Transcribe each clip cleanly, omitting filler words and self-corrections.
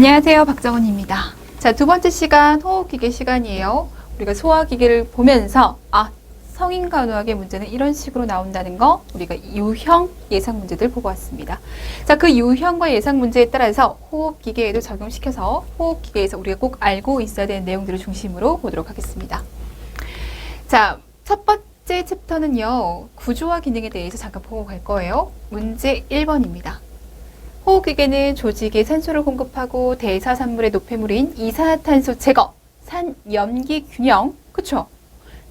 안녕하세요. 박정은입니다. 자, 두 번째 시간 호흡기계 시간이에요. 우리가 소화기계를 보면서 성인 간호학의 문제는 이런 식으로 나온다는 거 우리가 유형 예상 문제들 보고 왔습니다. 자, 그 유형과 예상 문제에 따라서 호흡기계에도 적용시켜서 호흡기계에서 우리가 꼭 알고 있어야 되는 내용들을 중심으로 보도록 하겠습니다. 자, 첫 번째 챕터는요. 구조와 기능에 대해서 잠깐 보고 갈 거예요. 문제 1번입니다. 호흡기계는 조직에 산소를 공급하고 대사산물의 노폐물인 이산화탄소 제거, 산염기 균형, 그쵸?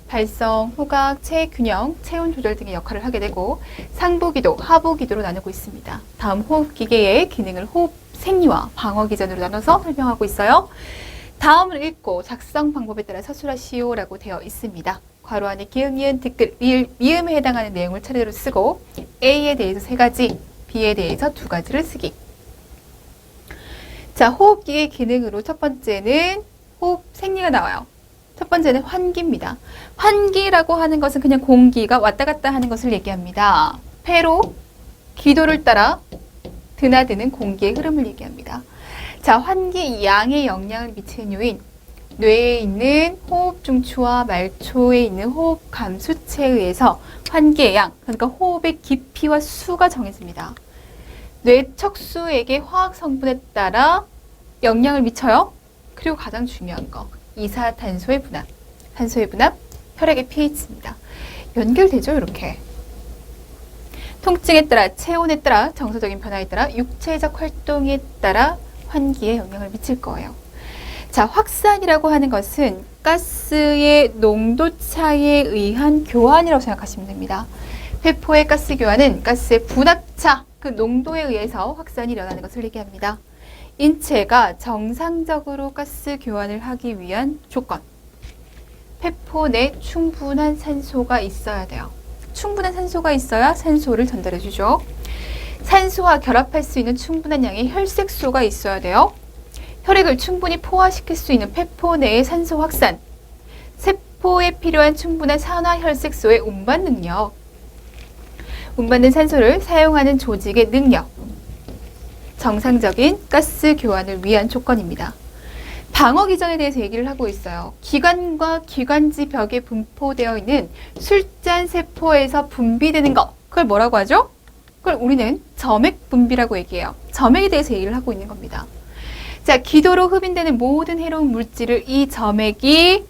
발성, 후각, 체액 균형, 체온 조절 등의 역할을 하게 되고 상부기도, 하부기도로 나누고 있습니다. 다음 호흡기계의 기능을 호흡 생리와 방어 기전으로 나눠서 설명하고 있어요. 다음을 읽고 작성 방법에 따라 서술하시오라고 되어 있습니다. 괄호 안에 기음, 이은, 티끌, 리을, 미음에 해당하는 내용을 차례로 쓰고 A에 대해서 3가지, B에 대해서 2가지를 쓰기. 자, 호흡기의 기능으로 첫 번째는 호흡 생리가 나와요. 첫 번째는 환기입니다. 환기라고 하는 것은 그냥 공기가 왔다 갔다 하는 것을 얘기합니다. 폐로 기도를 따라 드나드는 공기의 흐름을 얘기합니다. 자, 환기 양에 영향을 미치는 요인, 뇌에 있는 호흡 중추와 말초에 있는 호흡 감수체에 의해서 환기의 양, 그러니까 호흡의 깊이와 수가 정해집니다. 뇌 척수에게 화학 성분에 따라 영향을 미쳐요. 그리고 가장 중요한 거, 이산화탄소의 분압, 탄소의 분압, 혈액의 pH입니다. 연결되죠, 이렇게. 통증에 따라, 체온에 따라, 정서적인 변화에 따라, 육체적 활동에 따라 환기에 영향을 미칠 거예요. 자, 확산이라고 하는 것은 가스의 농도 차이에 의한 교환이라고 생각하시면 됩니다. 폐포의 가스 교환은 가스의 분압차, 그 농도에 의해서 확산이 일어나는 것을 얘기합니다. 인체가 정상적으로 가스 교환을 하기 위한 조건. 폐포 내 충분한 산소가 있어야 돼요. 충분한 산소가 있어야 산소를 전달해주죠. 산소와 결합할 수 있는 충분한 양의 혈색소가 있어야 돼요. 혈액을 충분히 포화시킬 수 있는 폐포 내의 산소 확산. 세포에 필요한 충분한 산화혈색소의 운반 능력. 운반된 산소를 사용하는 조직의 능력. 정상적인 가스 교환을 위한 조건입니다. 방어 기전에 대해서 얘기를 하고 있어요. 기관과 기관지 벽에 분포되어 있는 술잔 세포에서 분비되는 것. 그걸 뭐라고 하죠? 그걸 우리는 점액 분비라고 얘기해요. 점액에 대해서 얘기를 하고 있는 겁니다. 자, 기도로 흡인되는 모든 해로운 물질을 이 점액이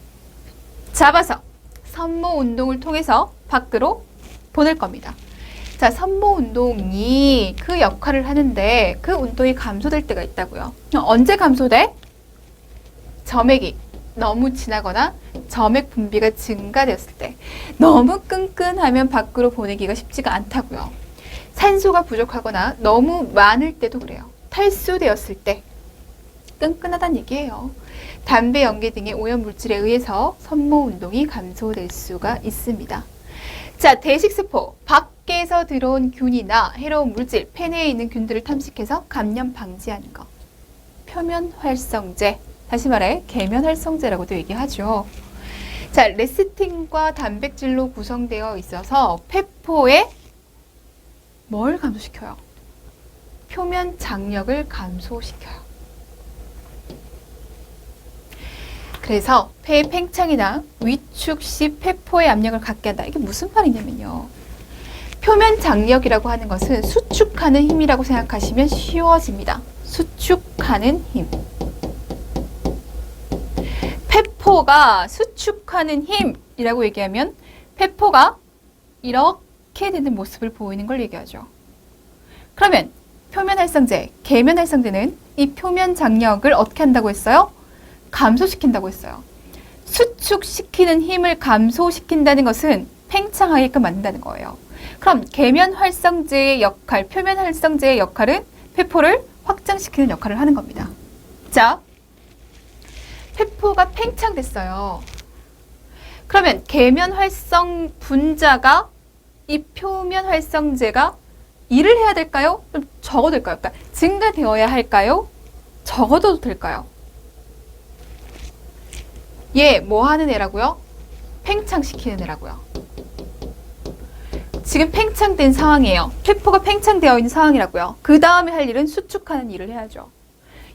잡아서 산모 운동을 통해서 밖으로 보낼 겁니다. 자, 산모 운동이 그 역할을 하는데 그 운동이 감소될 때가 있다고요. 언제 감소돼? 점액이 너무 진하거나 점액 분비가 증가되었을 때. 너무 끈끈하면 밖으로 보내기가 쉽지가 않다고요. 산소가 부족하거나 너무 많을 때도 그래요. 탈수되었을 때 끈끈하다는 얘기예요. 담배, 연기 등의 오염물질에 의해서 산모 운동이 감소될 수가 있습니다. 자, 대식세포, 밖에서 들어온 균이나 해로운 물질, 폐내에 있는 균들을 탐식해서 감염 방지하는 거. 표면 활성제, 다시 말해 계면 활성제라고도 얘기하죠. 자, 레시틴과 단백질로 구성되어 있어서 폐포에 뭘 감소시켜요? 표면 장력을 감소시켜요. 그래서 폐의 팽창이나 위축 시 폐포의 압력을 갖게 한다. 이게 무슨 말이냐면요. 표면 장력이라고 하는 것은 수축하는 힘이라고 생각하시면 쉬워집니다. 수축하는 힘. 폐포가 수축하는 힘이라고 얘기하면 폐포가 이렇게 되는 모습을 보이는 걸 얘기하죠. 그러면 표면 활성제, 계면 활성제는 이 표면 장력을 어떻게 한다고 했어요? 감소시킨다고 했어요. 수축시키는 힘을 감소시킨다는 것은 팽창하게끔 만든다는 거예요. 그럼 계면 활성제의 역할, 표면 활성제의 역할은 폐포를 확장시키는 역할을 하는 겁니다. 자, 폐포가 팽창됐어요. 그러면 계면 활성 분자가 이 표면 활성제가 일을 해야 될까요? 좀 적어될까요? 그러니까 증가되어야 할까요? 적어도 될까요? 얘 뭐 하는 애라고요? 팽창시키는 애라고요. 지금 팽창된 상황이에요. 폐포가 팽창되어 있는 상황이라고요. 그 다음에 할 일은 수축하는 일을 해야죠.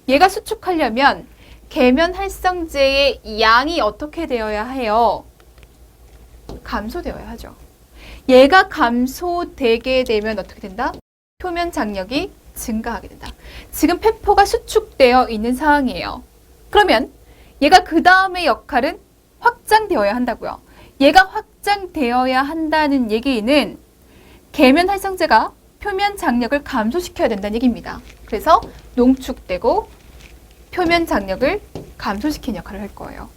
얘가 수축하려면 계면 활성제의 양이 어떻게 되어야 해요? 감소되어야 하죠. 얘가 감소되게 되면 어떻게 된다? 표면 장력이 증가하게 된다. 지금 폐포가 수축되어 있는 상황이에요. 그러면 얘가 그 다음의 역할은 확장되어야 한다고요. 얘가 확장되어야 한다는 얘기는 계면 활성제가 표면 장력을 감소시켜야 된다는 얘기입니다. 그래서 농축되고 표면 장력을 감소시키는 역할을 할 거예요.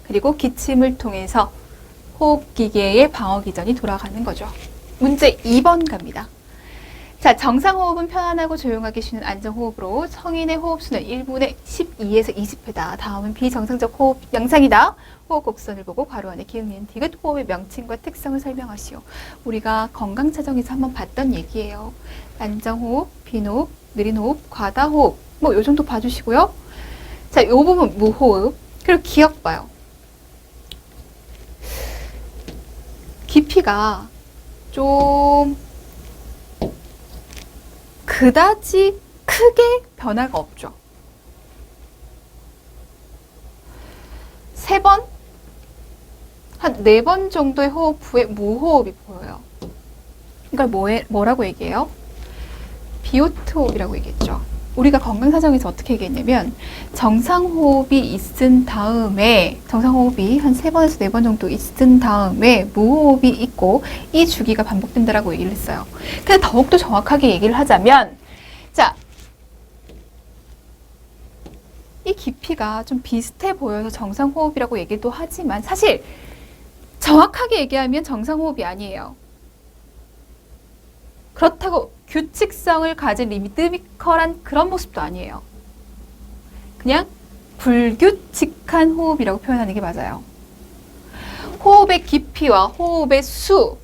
그리고 기침을 통해서 호흡기계의 방어기전이 돌아가는 거죠. 문제 2번 갑니다. 자, 정상호흡은 편안하고 조용하게 쉬는 안정호흡으로 성인의 호흡수는 1분에 12에서 20회다. 다음은 비정상적 호흡 양상이다. 호흡 곡선을 보고 괄호 안에 기역, 니은, 디귿 호흡의 명칭과 특성을 설명하시오. 우리가 건강차정에서 한번 봤던 얘기예요. 안정호흡, 빈호흡, 느린호흡, 과다호흡 뭐 요 정도 봐주시고요. 자, 요 부분 무호흡. 그리고 기억 봐요. 깊이가 좀 그다지 크게 변화가 없죠. 3번, 한 4번 정도의 호흡 후에 무호흡이 보여요. 이걸 뭐라고 얘기해요? 비오트호흡이라고 얘기했죠. 우리가 건강사정에서 어떻게 얘기했냐면 정상호흡이 있은 다음에 정상호흡이 한 3번에서 4번 정도 있은 다음에 무호흡이 있고 이 주기가 반복된다라고 얘기를 했어요. 근데 더욱더 정확하게 얘기를 하자면 자, 이 깊이가 좀 비슷해 보여서 정상호흡이라고 얘기도 하지만 사실 정확하게 얘기하면 정상호흡이 아니에요. 그렇다고 규칙성을 가진 리드미컬한 그런 모습도 아니에요. 그냥 불규칙한 호흡이라고 표현하는 게 맞아요. 호흡의 깊이와 호흡의 수,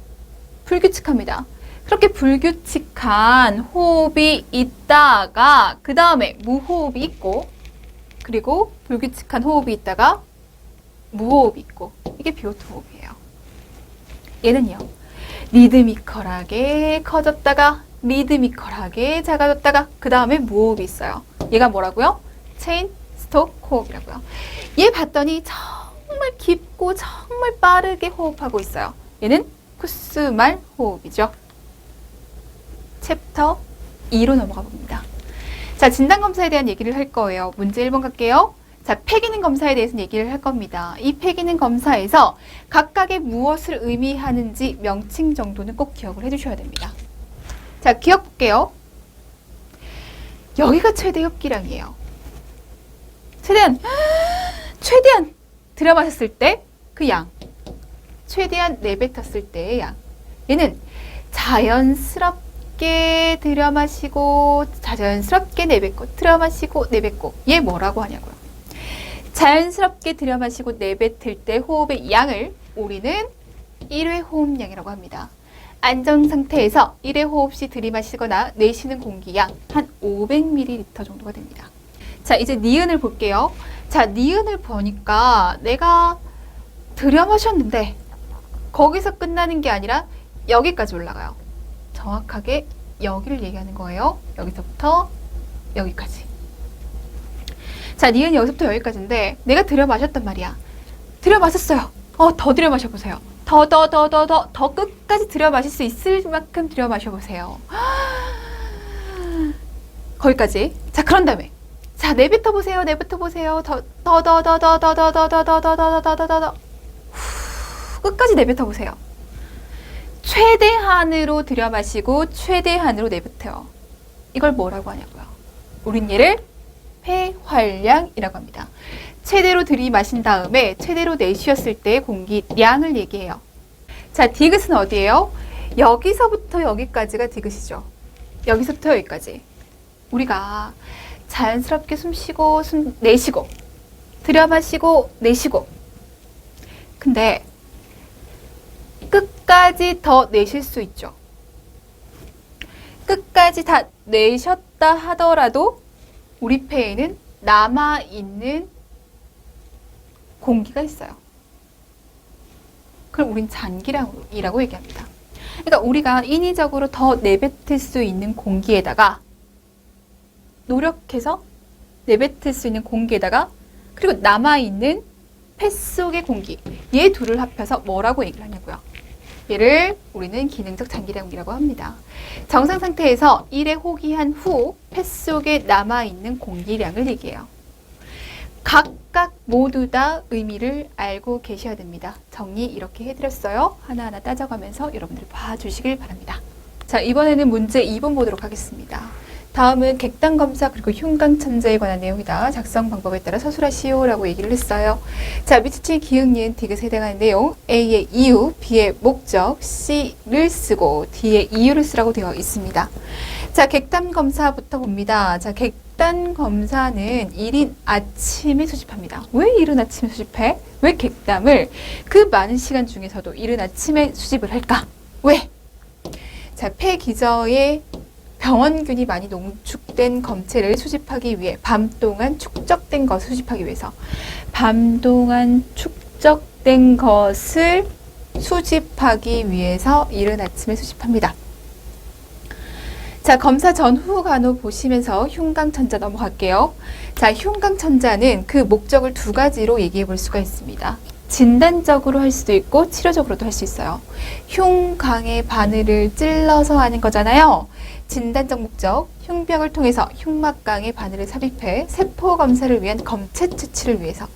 불규칙합니다. 그렇게 불규칙한 호흡이 있다가 그 다음에 무호흡이 있고 그리고 불규칙한 호흡이 있다가 무호흡이 있고 이게 비오트 호흡이에요. 얘는요. 리드미컬하게 커졌다가 리드미컬하게 작아졌다가 그 다음에 무호흡이 있어요. 얘가 뭐라고요? 체인 스톡 호흡이라고요. 얘 봤더니 정말 깊고 정말 빠르게 호흡하고 있어요. 얘는 쿠스말 호흡이죠. 챕터 2로 넘어가 봅니다. 자, 진단검사에 대한 얘기를 할 거예요. 문제 1번 갈게요. 자, 폐기능 검사에 대해서는 얘기를 할 겁니다. 이 폐기능 검사에서 각각의 무엇을 의미하는지 명칭 정도는 꼭 기억을 해주셔야 됩니다. 자, 기억 볼게요. 여기가 최대 흡기량이에요. 최대한 들여 마셨을 때 그 양. 최대한 내뱉었을 때의 양. 얘는 자연스럽게 들여 마시고 자연스럽게 내뱉고 들여 마시고 내뱉고 얘 뭐라고 하냐고요. 자연스럽게 들여 마시고 내뱉을 때 호흡의 양을 우리는 1회 호흡량이라고 합니다. 안정 상태에서 1회 호흡 시 들이마시거나 내쉬는 공기양 한 500ml 정도가 됩니다. 자, 이제 니은을 볼게요. 자, 니은을 보니까 내가 들여 마셨는데 거기서 끝나는 게 아니라 여기까지 올라가요. 정확하게 여기를 얘기하는 거예요. 여기서부터 여기까지. 자, 니은 여기서부터 여기까지인데 내가 들여 마셨단 말이야. 들여 마셨어요. 더 들여 마셔보세요. 더 끝까지 들여 마실 수 있을 만큼 들여 마셔보세요. 거기까지. 자, 그런 다음에 자, 내뱉어 보세요. 내뱉어 보세요. 더 끝까지 내뱉어 보세요. 최대한으로 들여 마시고 최대한으로 내뱉어요. 이걸 뭐라고 하냐고요. 우린 얘를 폐활량이라고 합니다. 최대로 들이마신 다음에 최대로 내쉬었을 때의 공기량을 얘기해요. 자, 디귿은 어디예요? 여기서부터 여기까지가 디귿이죠. 여기서부터 여기까지. 우리가 자연스럽게 숨 쉬고 숨 내쉬고 들여 마시고 내쉬고 근데 끝까지 더 내쉴 수 있죠. 끝까지 다 내셨다 하더라도 우리 폐에는 남아있는 공기가 있어요. 그럼 우린 잔기량이라고 얘기합니다. 그러니까 우리가 인위적으로 더 내뱉을 수 있는 공기에다가 노력해서 내뱉을 수 있는 공기에다가 그리고 남아있는 폐 속의 공기, 얘 둘을 합해서 뭐라고 얘기를 하냐고요. 얘를 우리는 기능적 장기량이라고 합니다. 정상 상태에서 1에 호기한 후 폐 속에 남아있는 공기량을 얘기해요. 각각 모두 다 의미를 알고 계셔야 됩니다. 정리 이렇게 해드렸어요. 하나하나 따져가면서 여러분들 봐주시길 바랍니다. 자, 이번에는 문제 2번 보도록 하겠습니다. 다음은 객단 검사 그리고 흉강천자에 관한 내용이다. 작성 방법에 따라 서술하시오 라고 얘기를 했어요. 자, 밑줄 기역, 니은, 디귿에 해당하는 내용 A의 이유, B의 목적, C를 쓰고 D의 이유를 쓰라고 되어 있습니다. 자, 객단 검사부터 봅니다. 자, 객단 검사는 이른 아침에 수집합니다. 왜 이른 아침에 수집해? 왜 객담을 그 많은 시간 중에서도 이른 아침에 수집을 할까? 왜? 자, 폐 기저에 병원균이 많이 농축된 검체를 수집하기 위해 밤 동안 축적된 것을 수집하기 위해서 밤 동안 축적된 것을 수집하기 위해서 이른 아침에 수집합니다. 자, 검사 전후 간호 보시면서 흉강천자 넘어갈게요. 자, 흉강천자는 그 목적을 두 가지로 얘기해 볼 수가 있습니다. 진단적으로 할 수도 있고 치료적으로도 할 수 있어요. 흉강의 바늘을 찔러서 하는 거잖아요. 진단적 목적, 흉벽을 통해서 흉막강의 바늘을 삽입해 세포 검사를 위한 검체 채취를 위해서,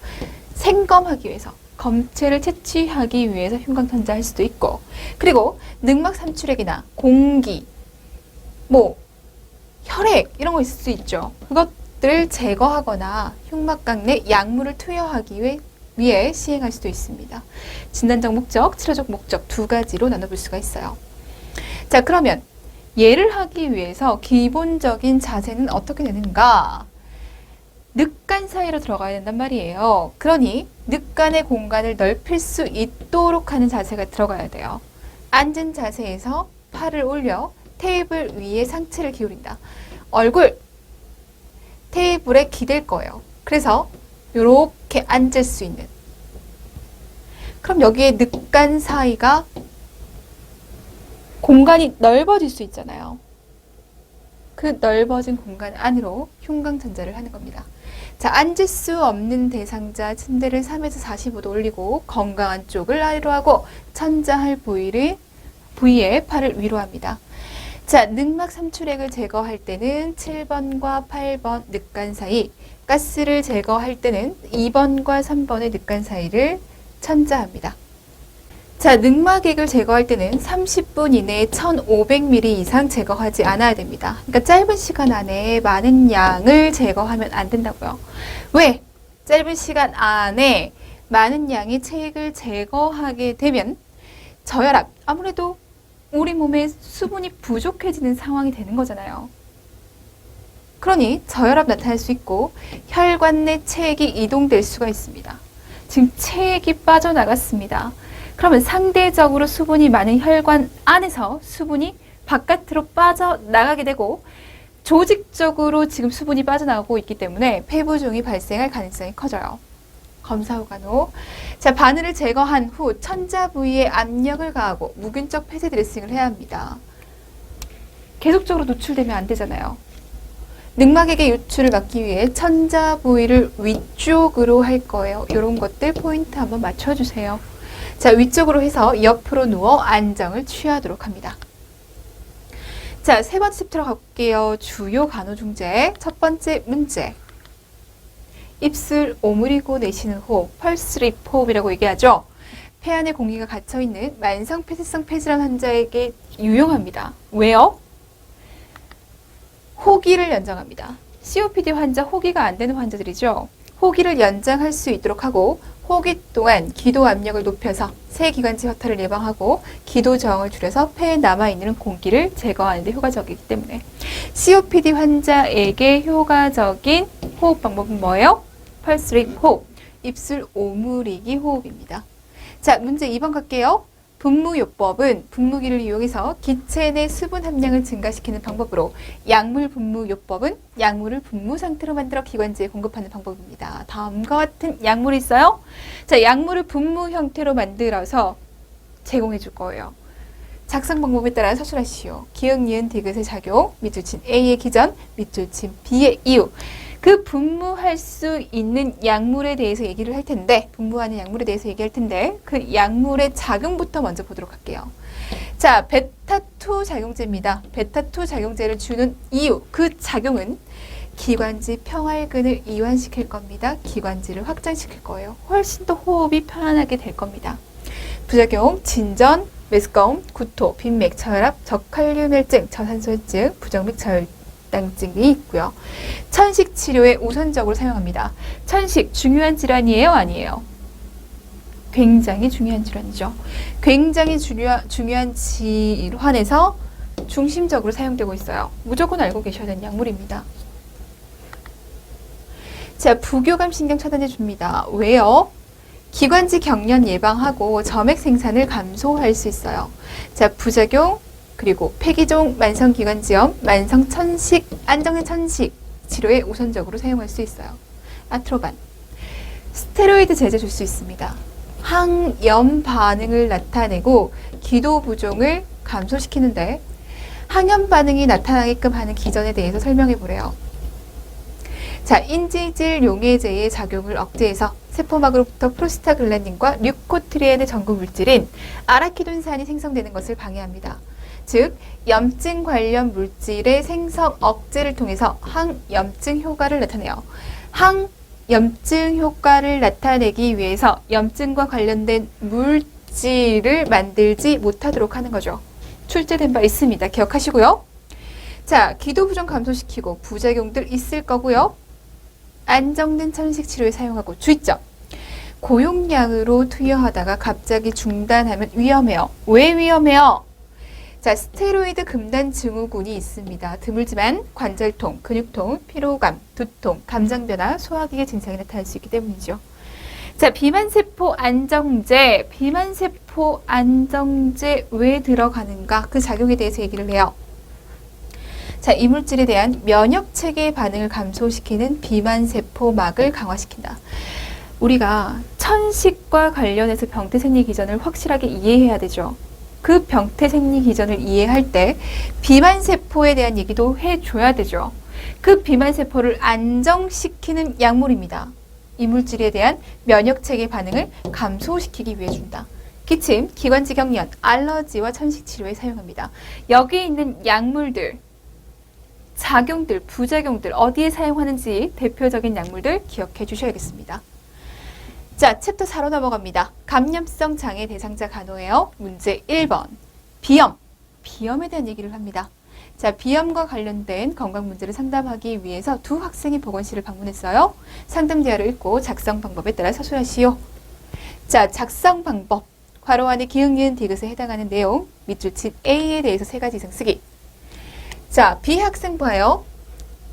생검하기 위해서, 검체를 채취하기 위해서 흉강천자 할 수도 있고, 그리고 늑막 삼출액이나 공기, 혈액 이런 거 있을 수 있죠. 그것들을 제거하거나 흉막강 내 약물을 투여하기 위해 시행할 수도 있습니다. 진단적 목적, 치료적 목적 두 가지로 나눠볼 수가 있어요. 자, 그러면 얘를 하기 위해서 기본적인 자세는 어떻게 되는가? 늑간 사이로 들어가야 된단 말이에요. 그러니 늑간의 공간을 넓힐 수 있도록 하는 자세가 들어가야 돼요. 앉은 자세에서 팔을 올려 테이블 위에 상체를 기울인다. 얼굴 테이블에 기댈 거예요. 그래서 이렇게 앉을 수 있는. 그럼 여기에 늑간 사이가 공간이 넓어질 수 있잖아요. 그 넓어진 공간 안으로 흉강천자를 하는 겁니다. 자, 앉을 수 없는 대상자 침대를 3에서 45도 올리고 건강한 쪽을 아래로 하고 천자할 부위에 팔을 위로 합니다. 자, 늑막 삼출액을 제거할 때는 7번과 8번 늑간 사이, 가스를 제거할 때는 2번과 3번의 늑간 사이를 천자합니다. 자, 늑막액을 제거할 때는 30분 이내에 1500ml 이상 제거하지 않아야 됩니다. 그러니까 짧은 시간 안에 많은 양을 제거하면 안 된다고요. 왜? 짧은 시간 안에 많은 양의 체액을 제거하게 되면 저혈압, 아무래도 우리 몸에 수분이 부족해지는 상황이 되는 거잖아요. 그러니 저혈압 나타날 수 있고 혈관 내 체액이 이동될 수가 있습니다. 지금 체액이 빠져나갔습니다. 그러면 상대적으로 수분이 많은 혈관 안에서 수분이 바깥으로 빠져나가게 되고 조직적으로 지금 수분이 빠져나오고 있기 때문에 폐부종이 발생할 가능성이 커져요. 검사 후 간호. 자, 바늘을 제거한 후 천자 부위에 압력을 가하고 무균적 폐쇄 드레싱을 해야 합니다. 계속적으로 노출되면 안 되잖아요. 늑막액의 유출을 막기 위해 천자 부위를 위쪽으로 할 거예요. 이런 것들 포인트 한번 맞춰주세요. 자, 위쪽으로 해서 옆으로 누워 안정을 취하도록 합니다. 자, 세 번째 스텝 들어갈게요. 주요 간호 중재. 첫 번째 문제. 입술 오므리고 내쉬는 호흡, 펄스립 호흡이라고 얘기하죠. 폐 안에 공기가 갇혀있는 만성 폐쇄성 폐질환 환자에게 유용합니다. 왜요? 호기를 연장합니다. COPD 환자, 호기가 안 되는 환자들이죠. 호기를 연장할 수 있도록 하고 호기 동안 기도 압력을 높여서 세기관지 허탈을 예방하고 기도 저항을 줄여서 폐에 남아있는 공기를 제거하는 데 효과적이기 때문에 COPD 환자에게 효과적인 호흡 방법은 뭐예요? 펄스립 호흡, 입술 오므리기 호흡입니다. 자, 문제 2번 갈게요. 분무요법은 분무기를 이용해서 기체 내 수분 함량을 증가시키는 방법으로 약물 분무요법은 약물을 분무 상태로 만들어 기관지에 공급하는 방법입니다. 다음과 같은 약물이 있어요. 자, 약물을 분무 형태로 만들어서 제공해 줄 거예요. 작성 방법에 따라 서술하시오. 기역, 니은, 디귿의 작용, 밑줄 친 A의 기전, 밑줄 친 B의 이유. 그 분무할 수 있는 약물에 대해서 얘기를 할 텐데, 분무하는 약물에 대해서 얘기할 텐데, 그 약물의 작용부터 먼저 보도록 할게요. 자, 베타2 작용제입니다. 베타2 작용제를 주는 이유, 그 작용은 기관지 평활근을 이완시킬 겁니다. 기관지를 확장시킬 거예요. 훨씬 더 호흡이 편안하게 될 겁니다. 부작용, 진전, 메스꺼움, 구토, 빈맥, 저혈압, 저칼륨혈증, 저산소혈증, 부정맥 저혈당증이 있고요. 천식 치료에 우선적으로 사용합니다. 천식 중요한 질환이에요? 아니에요? 굉장히 중요한 질환이죠. 굉장히 중요한 질환에서 중심적으로 사용되고 있어요. 무조건 알고 계셔야 되는 약물입니다. 자, 부교감 신경 차단해 줍니다. 왜요? 기관지 경련 예방하고 점액 생산을 감소할 수 있어요. 자, 부작용, 그리고 폐기종, 만성기관지염, 만성천식, 안정된 천식 치료에 우선적으로 사용할 수 있어요. 아트로반, 스테로이드 제제 줄 수 있습니다. 항염 반응을 나타내고 기도 부종을 감소시키는데 항염 반응이 나타나게끔 하는 기전에 대해서 설명해 보래요. 자, 인지질 용해제의 작용을 억제해서 세포막으로부터 프로스타글란딘과 류코트리엔의 전구 물질인 아라키돈산이 생성되는 것을 방해합니다. 즉, 염증 관련 물질의 생성 억제를 통해서 항염증 효과를 나타내요. 항염증 효과를 나타내기 위해서 염증과 관련된 물질을 만들지 못하도록 하는 거죠. 출제된 바 있습니다. 기억하시고요. 자, 기도 부종 감소시키고 부작용들 있을 거고요. 안정된 천식 치료에 사용하고 주의점. 고용량으로 투여하다가 갑자기 중단하면 위험해요. 왜 위험해요? 자, 스테로이드 금단 증후군이 있습니다. 드물지만 관절통, 근육통, 피로감, 두통, 감정변화, 소화기계 증상이 나타날 수 있기 때문이죠. 자, 비만세포 안정제. 비만세포 안정제 왜 들어가는가? 그 작용에 대해서 얘기를 해요. 자, 이 물질에 대한 면역체계 반응을 감소시키는 비만세포막을 강화시킨다. 우리가 천식과 관련해서 병태생리 기전을 확실하게 이해해야 되죠. 그 병태생리 기전을 이해할 때 비만세포에 대한 얘기도 해줘야 되죠. 그 비만세포를 안정시키는 약물입니다. 이 물질에 대한 면역체계 반응을 감소시키기 위해 준다. 기침, 기관지 경련, 알러지와 천식 치료에 사용합니다. 여기 있는 약물들, 작용들, 부작용들 어디에 사용하는지 대표적인 약물들 기억해 주셔야겠습니다. 자, 챕터 4로 넘어갑니다. 감염성 장애 대상자 간호예요. 문제 1번. 비염. 비염에 대한 얘기를 합니다. 자, 비염과 관련된 건강 문제를 상담하기 위해서 두 학생이 보건실을 방문했어요. 상담 대화를 읽고 작성 방법에 따라 서술하시오. 자, 작성 방법. 괄호 안에 기흥, 니은, 디귿에 해당하는 내용. 밑줄 친 A에 대해서 3가지 이상 쓰기. 자, B 학생 봐요.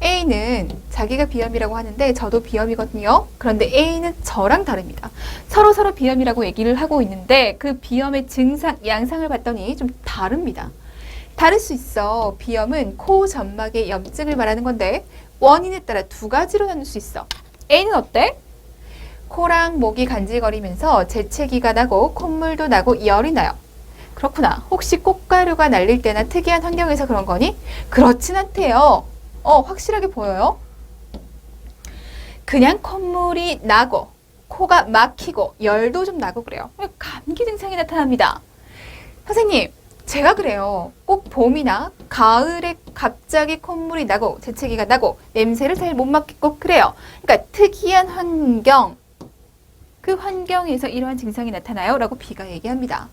A는 자기가 비염이라고 하는데 저도 비염이거든요. 그런데 A는 저랑 다릅니다. 서로 비염이라고 얘기를 하고 있는데 그 비염의 증상, 양상을 봤더니 좀 다릅니다. 다를 수 있어. 비염은 코 점막의 염증을 말하는 건데 원인에 따라 2가지로 나눌 수 있어. A는 어때? 코랑 목이 간질거리면서 재채기가 나고 콧물도 나고 열이 나요. 그렇구나. 혹시 꽃가루가 날릴 때나 특이한 환경에서 그런 거니? 그렇진 않대요. 확실하게 보여요? 그냥 콧물이 나고 코가 막히고 열도 좀 나고 그래요. 감기 증상이 나타납니다. 선생님, 제가 그래요. 꼭 봄이나 가을에 갑자기 콧물이 나고 재채기가 나고 냄새를 잘 못 맡겠고 그래요. 그러니까 특이한 환경, 그 환경에서 이러한 증상이 나타나요 라고 B가 얘기합니다.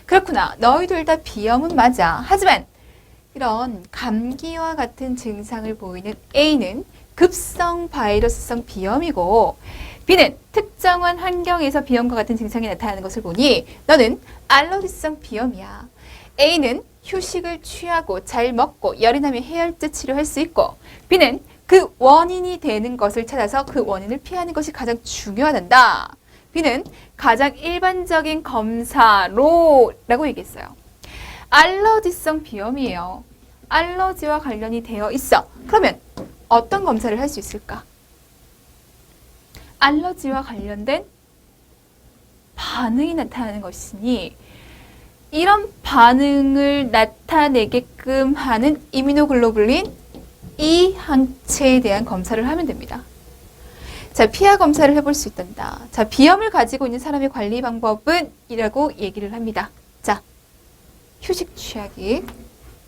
그렇구나. 너희들 다 비염은 맞아. 하지만 이런 감기와 같은 증상을 보이는 A는 급성 바이러스성 비염이고 B는 특정한 환경에서 비염과 같은 증상이 나타나는 것을 보니 너는 알러지성 비염이야. A는 휴식을 취하고 잘 먹고 열이 나면 해열제 치료할 수 있고 B는 그 원인이 되는 것을 찾아서 그 원인을 피하는 것이 가장 중요하단다. B는 가장 일반적인 검사로 라고 얘기했어요. 알러지성 비염이에요. 알러지와 관련이 되어 있어. 그러면 어떤 검사를 할 수 있을까? 알러지와 관련된 반응이 나타나는 것이니 이런 반응을 나타내게끔 하는 이뮤노글로불린 이 항체에 대한 검사를 하면 됩니다. 자, 피하 검사를 해볼 수 있단다. 자, 비염을 가지고 있는 사람의 관리 방법은 이라고 얘기를 합니다. 자, 휴식 취하기,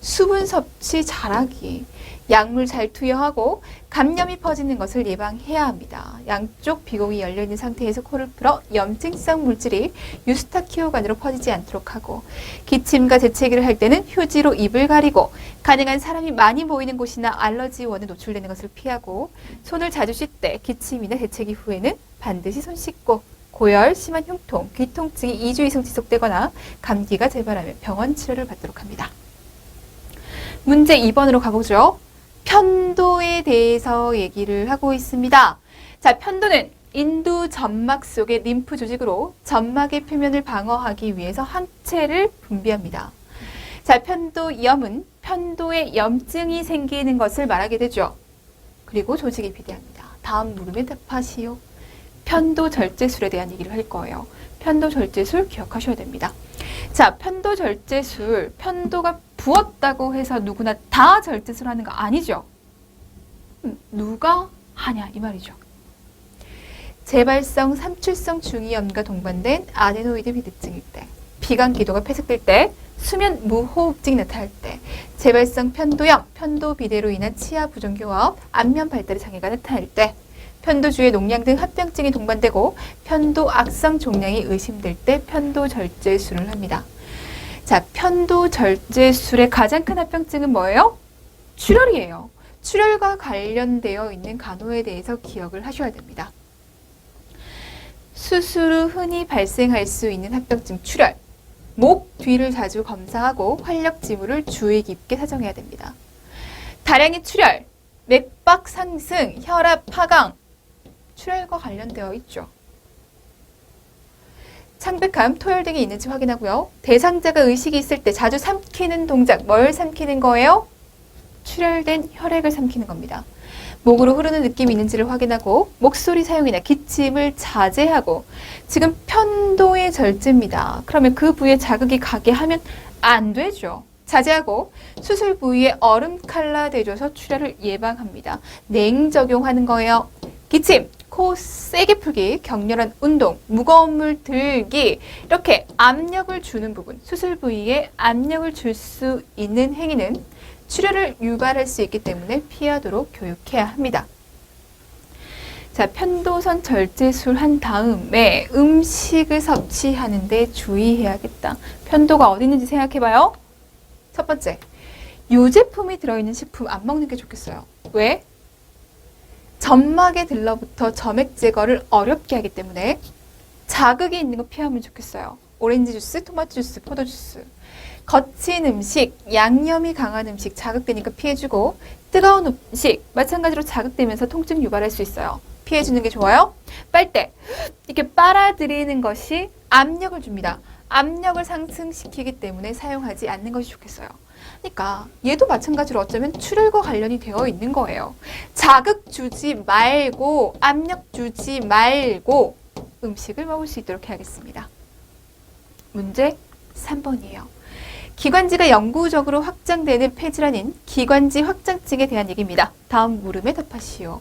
수분 섭취 잘하기, 약물 잘 투여하고 감염이 퍼지는 것을 예방해야 합니다. 양쪽 비공이 열려있는 상태에서 코를 풀어 염증성 물질이 유스타키오관으로 퍼지지 않도록 하고, 기침과 재채기를 할 때는 휴지로 입을 가리고, 가능한 사람이 많이 모이는 곳이나 알러지원에 노출되는 것을 피하고, 손을 자주 씻을 때 기침이나 재채기 후에는 반드시 손 씻고, 고열, 심한 흉통, 귀통증이 2주 이상 지속되거나 감기가 재발하면 병원 치료를 받도록 합니다. 문제 2번으로 가보죠. 편도에 대해서 얘기를 하고 있습니다. 자, 편도는 인두 점막 속의 림프 조직으로 점막의 표면을 방어하기 위해서 항체를 분비합니다. 자, 편도염은 편도에 염증이 생기는 것을 말하게 되죠. 그리고 조직이 비대합니다. 다음 물음에 답하시오. 편도절제술에 대한 얘기를 할 거예요. 편도절제술 기억하셔야 됩니다. 자, 편도절제술, 편도가 부었다고 해서 누구나 다 절제술 하는 거 아니죠? 누가 하냐 이 말이죠. 재발성 삼출성 중이염과 동반된 아데노이드 비대증일 때, 비강기도가 폐색될 때, 수면 무호흡증이 나타날 때, 재발성 편도염, 편도비대로 인한 치아 부정교합, 안면 발달의 장애가 나타날 때, 편도주의 농양 등 합병증이 동반되고 편도 악성 종양이 의심될 때 편도절제술을 합니다. 자, 편도절제술의 가장 큰 합병증은 뭐예요? 출혈이에요. 출혈과 관련되어 있는 간호에 대해서 기억을 하셔야 됩니다. 수술 후 흔히 발생할 수 있는 합병증 출혈, 목 뒤를 자주 검사하고 활력 지물을 주의 깊게 사정해야 됩니다. 다량의 출혈, 맥박 상승, 혈압 하강, 출혈과 관련되어 있죠. 창백함, 토열 등이 있는지 확인하고요. 대상자가 의식이 있을 때 자주 삼키는 동작, 뭘 삼키는 거예요? 출혈된 혈액을 삼키는 겁니다. 목으로 흐르는 느낌이 있는지를 확인하고 목소리 사용이나 기침을 자제하고, 지금 편도의 절제입니다. 그러면 그 부위에 자극이 가게 하면 안 되죠. 자제하고 수술 부위에 얼음 칼라 대줘서 출혈을 예방합니다. 냉 적용하는 거예요. 기침, 코 세게 풀기, 격렬한 운동, 무거운 물 들기, 이렇게 압력을 주는 부분, 수술 부위에 압력을 줄 수 있는 행위는 출혈을 유발할 수 있기 때문에 피하도록 교육해야 합니다. 자, 편도선 절제술 한 다음에 음식을 섭취하는데 주의해야겠다. 편도가 어디 있는지 생각해봐요. 첫 번째, 유제품이 들어있는 식품 안 먹는 게 좋겠어요. 왜? 점막에 들러붙어 점액 제거를 어렵게 하기 때문에 자극이 있는 거 피하면 좋겠어요. 오렌지 주스, 토마토 주스, 포도 주스. 거친 음식, 양념이 강한 음식 자극되니까 피해주고, 뜨거운 음식 마찬가지로 자극되면서 통증 유발할 수 있어요. 피해주는 게 좋아요. 빨대, 이렇게 빨아들이는 것이 압력을 줍니다. 압력을 상승시키기 때문에 사용하지 않는 것이 좋겠어요. 그러니까 얘도 마찬가지로 어쩌면 출혈과 관련이 되어 있는 거예요. 자극 주지 말고, 압력 주지 말고 음식을 먹을 수 있도록 해야겠습니다. 문제 3번이에요. 기관지가 영구적으로 확장되는 폐질환인 기관지 확장증에 대한 얘기입니다. 다음 물음에 답하시오.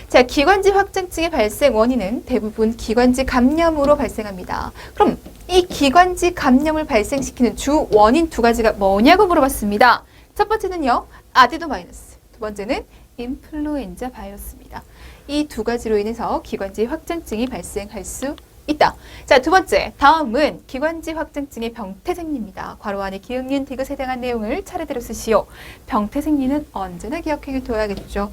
자, 기관지 확장증의 발생 원인은 대부분 기관지 감염으로 발생합니다. 그럼 이 기관지 감염을 발생시키는 주 원인 두 가지가 뭐냐고 물어봤습니다. 첫 번째는요, 아데노바이러스. 두 번째는 인플루엔자 바이러스입니다. 이 두 가지로 인해서 기관지 확장증이 발생할 수 있다. 자, 두 번째, 다음은 기관지 확장증의 병태생리입니다. 괄호 안에 기응윤 디귿에 해당한 내용을 차례대로 쓰시오. 병태생리는 언제나 기억해 둬야겠죠.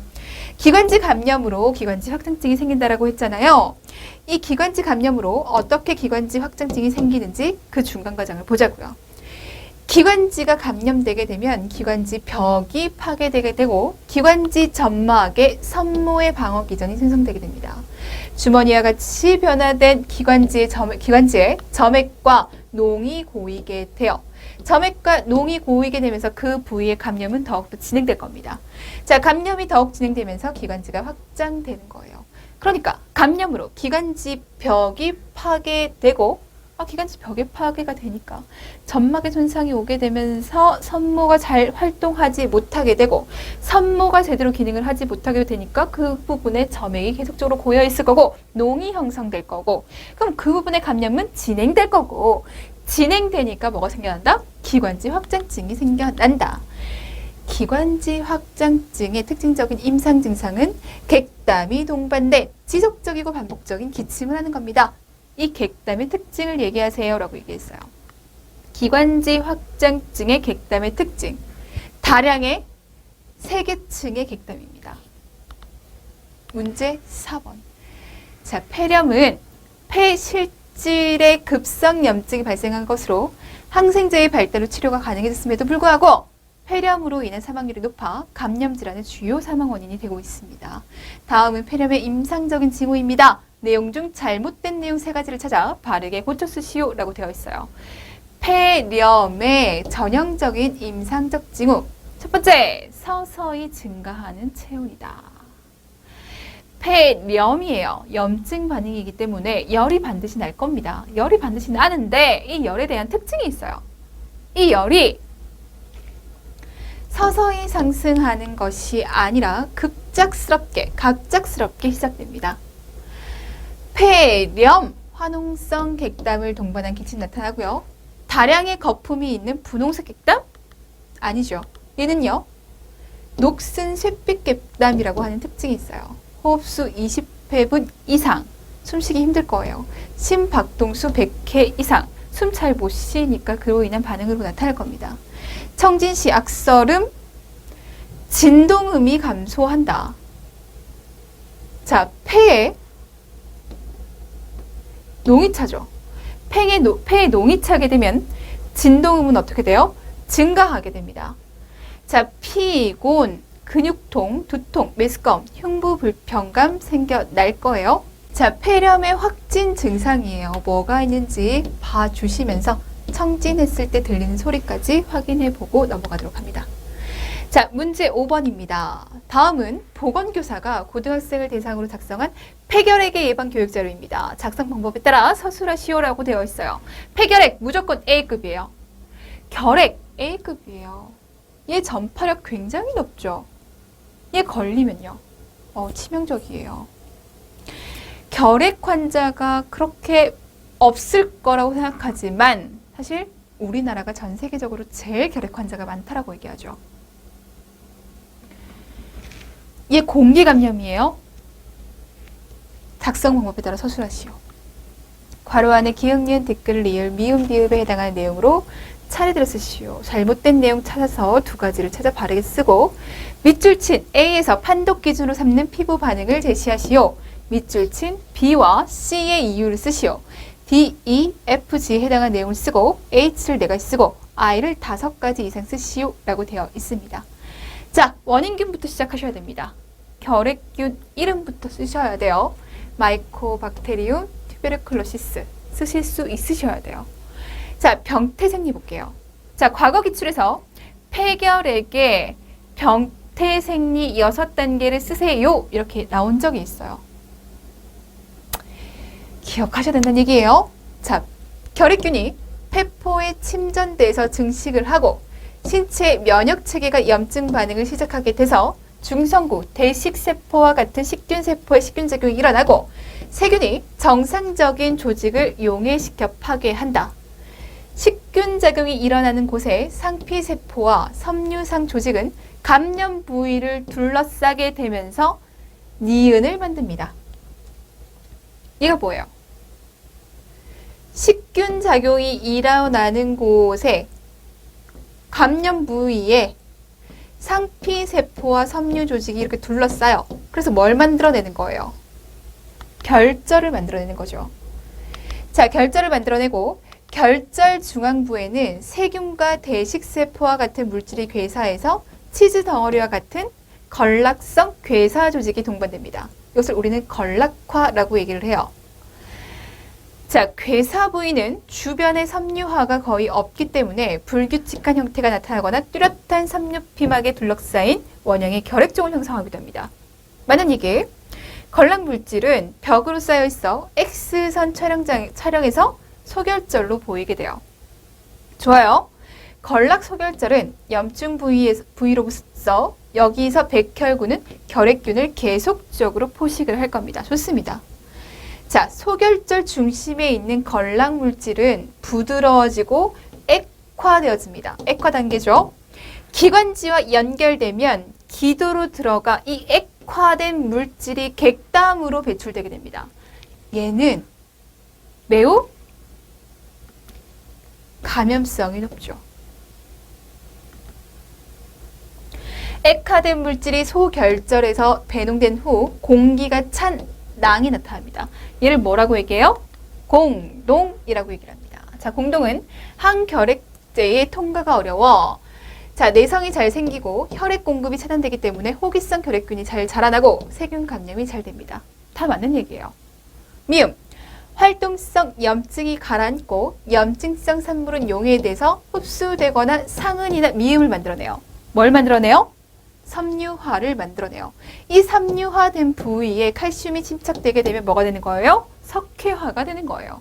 기관지 감염으로 기관지 확장증이 생긴다라고 했잖아요. 이 기관지 감염으로 어떻게 기관지 확장증이 생기는지 그 중간 과정을 보자고요. 기관지가 감염되게 되면 기관지 벽이 파괴되게 되고 기관지 점막에 섬모의 방어 기전이 생성되게 됩니다. 주머니와 같이 변화된 기관지의 점액과 농이 고이게 돼요. 점액과 농이 고이게 되면서 그 부위의 감염은 더욱더 진행될 겁니다. 자, 감염이 더욱 진행되면서 기관지가 확장되는 거예요. 그러니까 감염으로 기관지 벽이 파괴되고 기관지 벽에 파괴가 되니까 점막에 손상이 오게 되면서 선모가 잘 활동하지 못하게 되고 선모가 제대로 기능을 하지 못하게 되니까 그 부분에 점액이 계속적으로 고여 있을 거고 농이 형성될 거고 그럼 그 부분의 감염은 진행될 거고 진행되니까 뭐가 생겨난다? 기관지 확장증이 생겨난다. 기관지 확장증의 특징적인 임상 증상은 객담이 동반된 지속적이고 반복적인 기침을 하는 겁니다. 이 객담의 특징을 얘기하세요 라고 얘기했어요. 기관지 확장증의 객담의 특징. 다량의 3개층의 객담입니다. 문제 4번. 자, 폐렴은 폐실질의 급성염증이 발생한 것으로 항생제의 발달로 치료가 가능해졌음에도 불구하고 폐렴으로 인한 사망률이 높아 감염 질환의 주요 사망 원인이 되고 있습니다. 다음은 폐렴의 임상적인 징후입니다. 내용 중 잘못된 내용 3가지를 찾아 바르게 고쳐 쓰시오 라고 되어 있어요. 폐렴의 전형적인 임상적 징후. 첫 번째, 서서히 증가하는 체온이다. 폐렴이에요. 염증 반응이기 때문에 열이 반드시 날 겁니다. 열이 반드시 나는데 이 열에 대한 특징이 있어요. 이 열이 서서히 상승하는 것이 아니라 갑작스럽게 시작됩니다. 폐렴, 화농성 객담을 동반한 기침이 나타나고요. 다량의 거품이 있는 분홍색 객담? 아니죠. 얘는요. 녹슨 쇠빛 객담이라고 하는 특징이 있어요. 호흡수 20회분 이상, 숨쉬기 힘들 거예요. 심박동수 100회 이상, 숨 잘 못 쉬니까 그로 인한 반응으로 나타날 겁니다. 청진시 악설음, 진동음이 감소한다. 자, 폐에 농이 차죠. 폐에 농이 차게 되면 진동음은 어떻게 돼요? 증가하게 됩니다. 자, 피곤, 근육통, 두통, 메스꺼움, 흉부 불편감 생겨날 거예요. 자, 폐렴의 확진 증상이에요. 뭐가 있는지 봐주시면서 청진했을 때 들리는 소리까지 확인해보고 넘어가도록 합니다. 자, 문제 5번입니다. 다음은 보건교사가 고등학생을 대상으로 작성한 폐결핵의 예방 교육자료입니다. 작성 방법에 따라 서술하시오라고 되어 있어요. 폐결핵 무조건 A급이에요. 결핵 A급이에요. 얘 전파력 굉장히 높죠. 얘 걸리면요. 치명적이에요. 결핵 환자가 그렇게 없을 거라고 생각하지만 사실 우리나라가 전 세계적으로 제일 결핵 환자가 많다라고 얘기하죠. 얘 공기 감염이에요. 작성 방법에 따라 서술하시오. 괄호 안에 기역, 니은, 댓글, 리을, 미음, 비읍에 해당하는 내용으로 차례대로 쓰시오. 잘못된 내용 찾아서 2가지를 찾아 바르게 쓰고 밑줄 친 A에서 판독 기준으로 삼는 피부 반응을 제시하시오. 밑줄 친 B와 C의 이유를 쓰시오. D, E, F, G에 해당하는 내용을 쓰고 H를 4가지 쓰고 I를 5가지 이상 쓰시오 라고 되어 있습니다. 자, 원인균부터 시작하셔야 됩니다. 결핵균 이름부터 쓰셔야 돼요. 마이코박테리움 튜베르클로시스 쓰실 수 있으셔야 돼요. 자, 병태생리 볼게요. 자, 과거 기출에서 폐결핵의 병태생리 6단계를 쓰세요 이렇게 나온 적이 있어요. 기억하셔야 된다는 얘기예요. 자, 결핵균이 폐포에 침전돼서 증식을 하고 신체 면역체계가 염증 반응을 시작하게 돼서 중성구, 대식세포와 같은 식균세포의 식균작용이 일어나고 세균이 정상적인 조직을 용해시켜 파괴한다. 식균작용이 일어나는 곳에 상피세포와 섬유상 조직은 감염 부위를 둘러싸게 되면서 니은을 만듭니다. 이거 뭐예요? 식균작용이 일어나는 곳에 감염 부위에 상피세포와 섬유 조직이 이렇게 둘러싸요. 그래서 뭘 만들어내는 거예요? 결절을 만들어내는 거죠. 자, 결절을 만들어내고 결절 중앙부에는 세균과 대식세포와 같은 물질이 괴사해서 치즈 덩어리와 같은 걸락성 괴사 조직이 동반됩니다. 이것을 우리는 걸락화라고 얘기를 해요. 자, 괴사 부위는 주변에 섬유화가 거의 없기 때문에 불규칙한 형태가 나타나거나 뚜렷한 섬유 피막에 둘러싸인 원형의 결핵종을 형성하기도 합니다. 많은 얘기, 걸락 물질은 벽으로 쌓여 있어 X선 촬영에서 소결절로 보이게 돼요. 좋아요. 걸락 소결절은 염증 부위로서 여기서 백혈구는 결핵균을 계속적으로 포식을 할 겁니다. 좋습니다. 자, 소결절 중심에 있는 걸락 물질은 부드러워지고 액화되어집니다. 액화 단계죠. 기관지와 연결되면 기도로 들어가 이 액화된 물질이 객담으로 배출되게 됩니다. 얘는 매우 감염성이 높죠. 액화된 물질이 소결절에서 배농된 후 공기가 찬 낭이 나타납니다. 얘를 뭐라고 얘기해요? 공동이라고 얘기를 합니다. 자, 공동은 항결핵제의 통과가 어려워. 자, 내성이 잘 생기고 혈액 공급이 차단되기 때문에 호기성 결핵균이 잘 자라나고 세균 감염이 잘 됩니다. 다 맞는 얘기예요. 미음, 활동성 염증이 가라앉고 염증성 산물은 용해돼서 흡수되거나 상흔이나 미음을 만들어내요. 뭘 만들어내요? 섬유화를 만들어내요. 이 섬유화된 부위에 칼슘이 침착되게 되면 뭐가 되는 거예요? 석회화가 되는 거예요.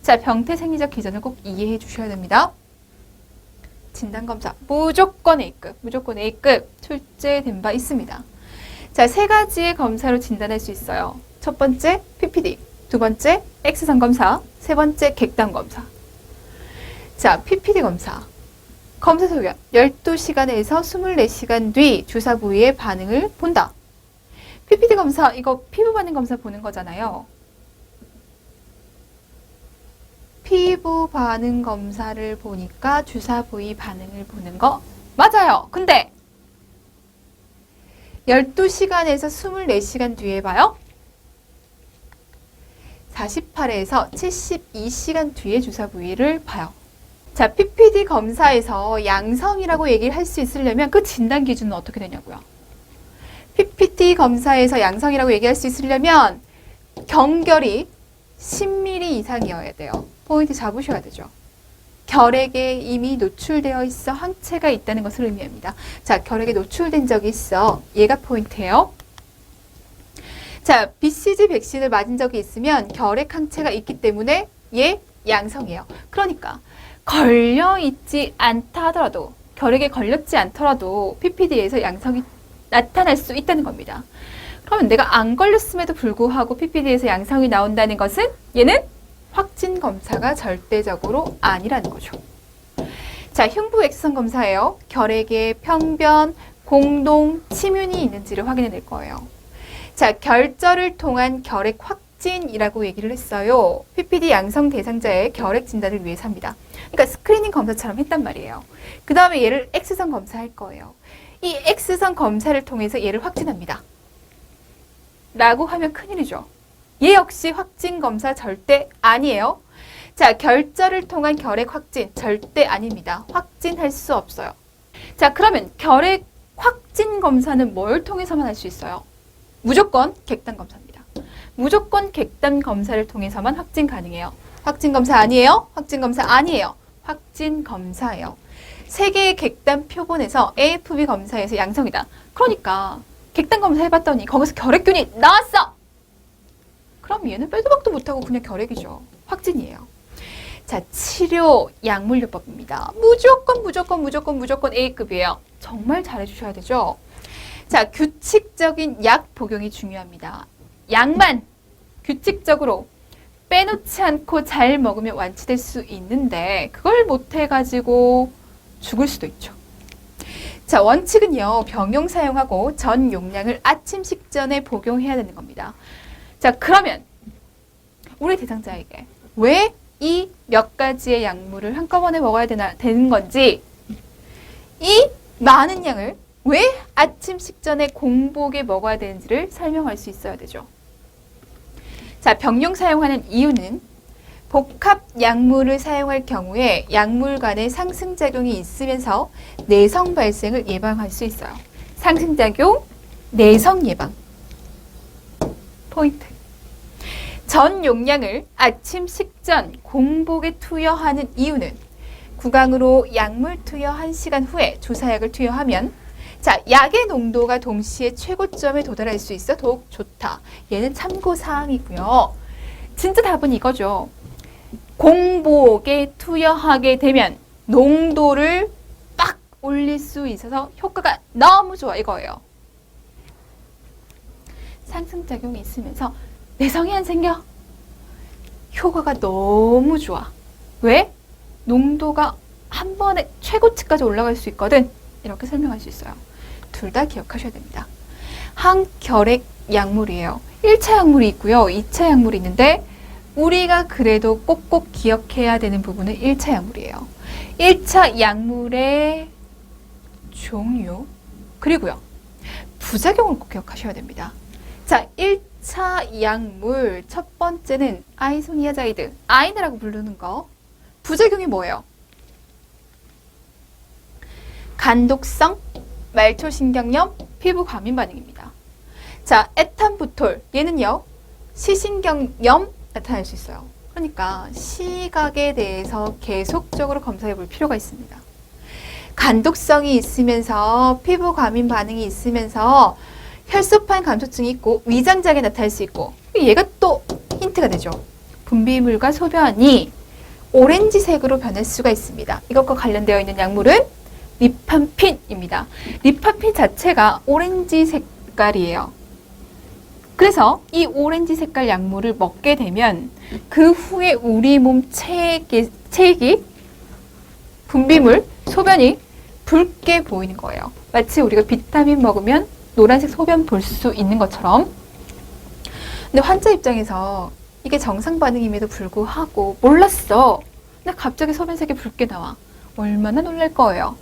자, 병태 생리적 기전을 꼭 이해해 주셔야 됩니다. 진단검사 무조건 A급, 무조건 A급 출제된 바 있습니다. 자, 세 가지의 검사로 진단할 수 있어요. 첫 번째 PPD, 두 번째 X선 검사, 세 번째 객단 검사. 자, PPD 검사. 검사 소견 12시간에서 24시간 뒤 주사 부위의 반응을 본다. PPD 검사, 이거 피부 반응 검사 보는 거잖아요. 피부 반응 검사를 보니까 주사 부위 반응을 보는 거 맞아요. 근데 12시간에서 24시간 뒤에 봐요. 48에서 72시간 뒤에 주사 부위를 봐요. 자, PPD 검사에서 양성이라고 얘기를 할 수 있으려면 그 진단 기준은 어떻게 되냐고요. PPD 검사에서 양성이라고 얘기할 수 있으려면 경결이 10mm 이상이어야 돼요. 포인트 잡으셔야 되죠. 결핵에 이미 노출되어 있어 항체가 있다는 것을 의미합니다. 자, 결핵에 노출된 적이 있어. 얘가 포인트예요. 자, BCG 백신을 맞은 적이 있으면 결핵 항체가 있기 때문에 얘 양성이에요. 그러니까 걸려있지 않다 하더라도, 결핵에 걸렸지 않더라도 PPD에서 양성이 나타날 수 있다는 겁니다. 그러면 내가 안 걸렸음에도 불구하고 PPD에서 양성이 나온다는 것은 얘는 확진 검사가 절대적으로 아니라는 거죠. 자, 흉부 X선 검사예요. 결핵에 평변, 공동, 침윤이 있는지를 확인해낼 거예요. 자, 결절을 통한 결핵 확진이라고 얘기를 했어요. PPD 양성 대상자의 결핵 진단을 위해서 합니다. 그러니까 스크리닝 검사처럼 했단 말이에요. 그 다음에 얘를 X선 검사할 거예요. 이 X선 검사를 통해서 얘를 확진합니다. 라고 하면 큰일이죠. 얘 역시 확진 검사 절대 아니에요. 자, 결절을 통한 결핵 확진 절대 아닙니다. 확진할 수 없어요. 자, 그러면 결핵 확진 검사는 뭘 통해서만 할 수 있어요? 무조건 객단 검사입니다. 무조건 객단 검사를 통해서만 확진 가능해요. 확진 검사 아니에요? 확진 검사 아니에요. 확진 검사예요. 3개의 객단 표본에서 AFB 검사에서 양성이다. 그러니까 객단 검사 해봤더니 거기서 결핵균이 나왔어! 그럼 얘는 빼도 박도 못하고 그냥 결핵이죠. 확진이에요. 자, 치료 약물요법입니다. 무조건 A급이에요. 정말 잘해주셔야 되죠. 자, 규칙적인 약 복용이 중요합니다. 약만 규칙적으로 빼놓지 않고 잘 먹으면 완치될 수 있는데 그걸 못해가지고 죽을 수도 있죠. 자, 원칙은요, 병용 사용하고 전 용량을 아침 식전에 복용해야 되는 겁니다. 자, 그러면 우리 대상자에게 왜 이 몇 가지의 약물을 한꺼번에 먹어야 되는 건지, 이 많은 약을 왜 아침 식전에 공복에 먹어야 되는지를 설명할 수 있어야 되죠. 자, 병용 사용하는 이유는 복합 약물을 사용할 경우에 약물 간의 상승작용이 있으면서 내성 발생을 예방할 수 있어요. 상승작용, 내성 예방. 포인트. 전 용량을 아침 식전 공복에 투여하는 이유는 구강으로 약물 투여 1시간 후에 주사약을 투여하면 자, 약의 농도가 동시에 최고점에 도달할 수 있어 더욱 좋다. 얘는 참고사항이고요. 진짜 답은 이거죠. 공복에 투여하게 되면 농도를 빡 올릴 수 있어서 효과가 너무 좋아 이거예요. 상승작용이 있으면서 내성이 안 생겨. 효과가 너무 좋아. 왜? 농도가 한 번에 최고치까지 올라갈 수 있거든. 이렇게 설명할 수 있어요. 둘 다 기억하셔야 됩니다. 항결핵 약물이에요. 1차 약물이 있고요. 2차 약물이 있는데 우리가 그래도 꼭꼭 기억해야 되는 부분은 1차 약물이에요. 1차 약물의 종류 그리고요. 부작용을 꼭 기억하셔야 됩니다. 자, 1차 약물 첫 번째는 아이소니아자이드, 아이네라고 부르는 거. 부작용이 뭐예요? 간독성, 말초신경염, 피부 과민 반응입니다. 자, 에탄부톨, 얘는요. 시신경염 나타날 수 있어요. 그러니까 시각에 대해서 계속적으로 검사해 볼 필요가 있습니다. 간독성이 있으면서 피부 과민 반응이 있으면서 혈소판 감소증이 있고 위장장애 나타날 수 있고 얘가 또 힌트가 되죠. 분비물과 소변이 오렌지색으로 변할 수가 있습니다. 이것과 관련되어 있는 약물은 리판핀입니다. 리판핀 자체가 오렌지 색깔이에요. 그래서 이 오렌지 색깔 약물을 먹게 되면 그 후에 우리 몸 체액이 분비물, 소변이 붉게 보이는 거예요. 마치 우리가 비타민 먹으면 노란색 소변 볼 수 있는 것처럼. 근데 환자 입장에서 이게 정상 반응임에도 불구하고 몰랐어. 근데 갑자기 소변색이 붉게 나와. 얼마나 놀랄 거예요.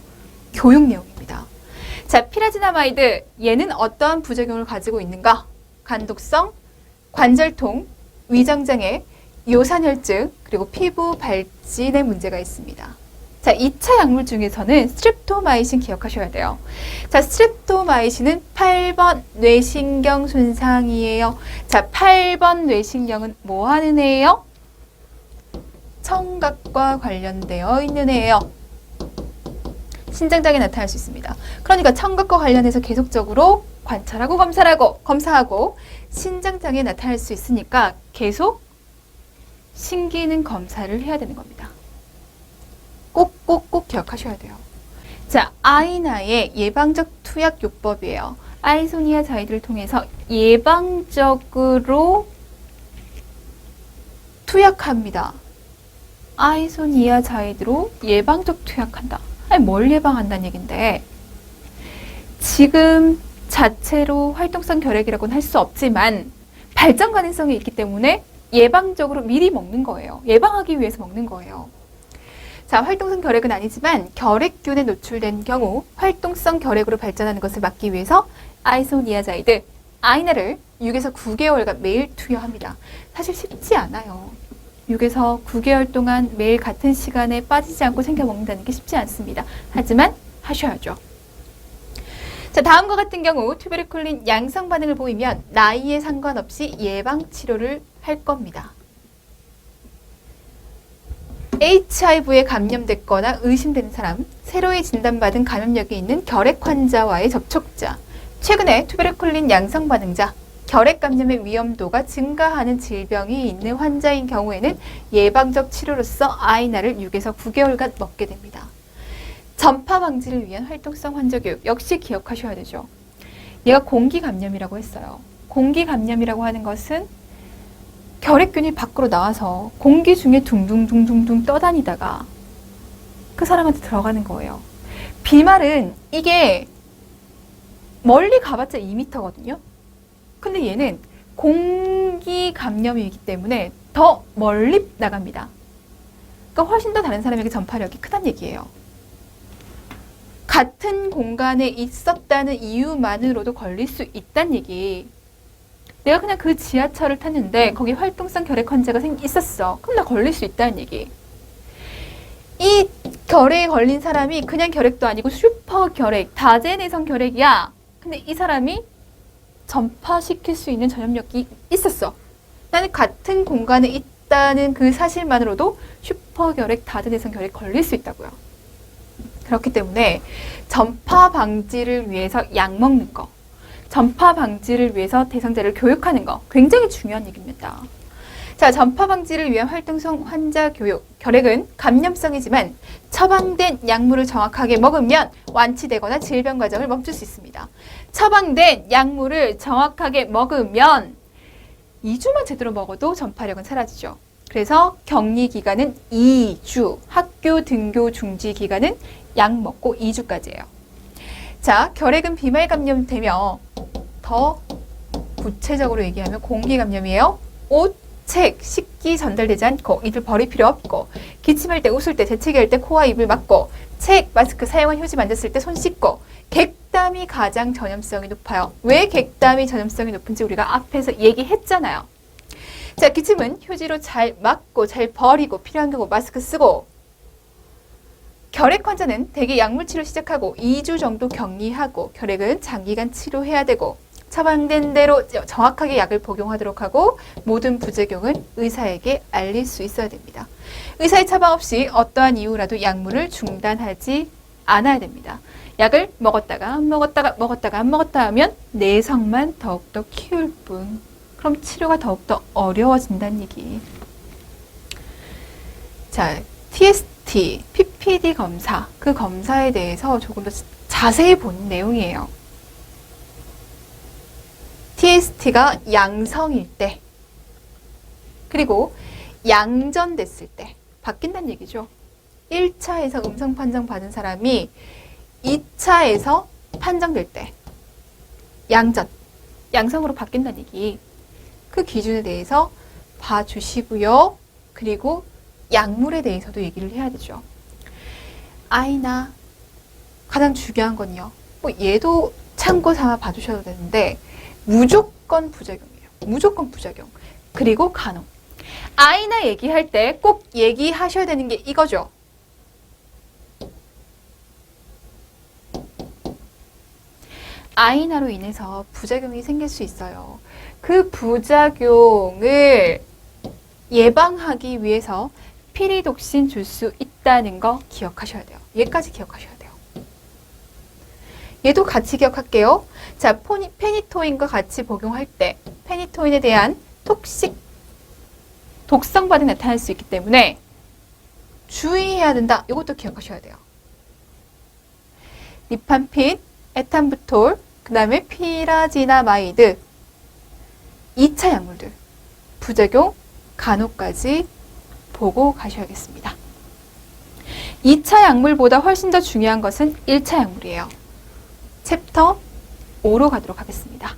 교육 내용입니다. 자, 피라지나마이드. 얘는 어떠한 부작용을 가지고 있는가? 간독성, 관절통, 위장장애, 요산혈증, 그리고 피부 발진의 문제가 있습니다. 자, 2차 약물 중에서는 스트립토마이신 기억하셔야 돼요. 자, 스트립토마이신은 8번 뇌신경 손상이에요. 자, 8번 뇌신경은 뭐 하는 애예요? 청각과 관련되어 있는 애예요. 신장장애 나타날 수 있습니다. 그러니까 청각과 관련해서 계속적으로 관찰하고 검사하고 신장장애 나타날 수 있으니까 계속 신기능 검사를 해야 되는 겁니다. 꼭 기억하셔야 돼요. 자, 아이나의 예방적 투약 요법이에요. 아이소니아자이드를 통해서 예방적으로 투약합니다. 아이소니아자이드로 예방적 투약한다. 아니, 뭘 예방한다는 얘긴데 지금 자체로 활동성 결핵이라고는 할 수 없지만 발전 가능성이 있기 때문에 예방적으로 미리 먹는 거예요. 예방하기 위해서 먹는 거예요. 자, 활동성 결핵은 아니지만 결핵균에 노출된 경우 활동성 결핵으로 발전하는 것을 막기 위해서 아이소니아자이드, 아이나를 6에서 9개월간 매일 투여합니다. 사실 쉽지 않아요. 6에서 9개월 동안 매일 같은 시간에 빠지지 않고 챙겨 먹는다는 게 쉽지 않습니다. 하지만 하셔야죠. 자, 다음과 같은 경우 튜베르클린 양성 반응을 보이면 나이에 상관없이 예방 치료를 할 겁니다. HIV에 감염됐거나 의심되는 사람, 새로이 진단받은 감염력이 있는 결핵 환자와의 접촉자, 최근에 튜베르클린 양성 반응자, 결핵 감염의 위험도가 증가하는 질병이 있는 환자인 경우에는 예방적 치료로서 아이나를 6에서 9개월간 먹게 됩니다. 전파 방지를 위한 활동성 환자 교육 역시 기억하셔야 되죠. 얘가 공기 감염이라고 했어요. 공기 감염이라고 하는 것은 결핵균이 밖으로 나와서 공기 중에 둥둥둥둥둥 떠다니다가 그 사람한테 들어가는 거예요. 비말은 이게 멀리 가봤자 2m거든요. 근데 얘는 공기 감염이기 때문에 더 멀리 나갑니다. 그러니까 훨씬 더 다른 사람에게 전파력이 크다는 얘기예요. 같은 공간에 있었다는 이유만으로도 걸릴 수 있다는 얘기. 내가 그냥 그 지하철을 탔는데 거기 활동성 결핵 환자가 있었어. 그럼 나 걸릴 수 있다는 얘기. 이 결핵에 걸린 사람이 그냥 결핵도 아니고 슈퍼 결핵, 다제내성 결핵이야. 근데 이 사람이 전파시킬 수 있는 전염력이 있었어. 나는 같은 공간에 있다는 그 사실만으로도 슈퍼 결핵, 다제내성 결핵 걸릴 수 있다고요. 그렇기 때문에 전파 방지를 위해서 약 먹는 거, 전파 방지를 위해서 대상자를 교육하는 거 굉장히 중요한 얘기입니다. 자, 전파 방지를 위한 활동성 환자 교육. 결핵은 감염성이지만 처방된 약물을 정확하게 먹으면 완치되거나 질병 과정을 멈출 수 있습니다. 처방된 약물을 정확하게 먹으면 2주만 제대로 먹어도 전파력은 사라지죠. 그래서 격리 기간은 2주, 학교 등교 중지 기간은 약 먹고 2주까지예요. 자, 결핵은 비말 감염되며 더 구체적으로 얘기하면 공기 감염이에요. 옷, 책, 식기 전달되지 않고 이들 버릴 필요 없고 기침할 때, 웃을 때, 재채기할 때 코와 입을 막고 책, 마스크, 사용한 휴지 만졌을 때 손 씻고 객담이 가장 전염성이 높아요. 왜 객담이 전염성이 높은지 우리가 앞에서 얘기했잖아요. 자, 기침은 휴지로 잘 막고 잘 버리고 필요한 경우 마스크 쓰고 결핵 환자는 대개 약물 치료 시작하고 2주 정도 격리하고 결핵은 장기간 치료해야 되고 처방된 대로 정확하게 약을 복용하도록 하고 모든 부작용은 의사에게 알릴 수 있어야 됩니다. 의사의 처방 없이 어떠한 이유라도 약물을 중단하지 않아야 됩니다. 약을 먹었다가 안 먹었다 하면 내성만 더욱더 키울 뿐. 그럼 치료가 더욱더 어려워진다는 얘기. 자, TST, PPD 검사, 그 검사에 대해서 조금 더 자세히 본 내용이에요. TST가 양성일 때, 그리고 양전됐을 때 바뀐다는 얘기죠. 1차에서 음성 판정 받은 사람이 2차에서 판정될 때 양성으로 바뀐다는 얘기. 그 기준에 대해서 봐주시고요. 그리고 약물에 대해서도 얘기를 해야 되죠. 아이나 가장 중요한 건요. 뭐 얘도 참고 삼아 봐주셔도 되는데 무조건 부작용이에요. 무조건 부작용. 그리고 간혹. 아이나 얘기할 때 꼭 얘기하셔야 되는 게 이거죠. 아이나로 인해서 부작용이 생길 수 있어요. 그 부작용을 예방하기 위해서 피리독신 줄 수 있다는 거 기억하셔야 돼요. 얘까지 기억하셔야 돼요. 얘도 같이 기억할게요. 자, 페니토인과 같이 복용할 때 페니토인에 대한 독성 반응 나타날 수 있기 때문에 주의해야 된다. 이것도 기억하셔야 돼요. 리판핀, 에탄부톨, 그 다음에 피라지나마이드 2차 약물들 부작용 간호까지 보고 가셔야겠습니다. 2차 약물보다 훨씬 더 중요한 것은 1차 약물이에요. 챕터 5로 가도록 하겠습니다.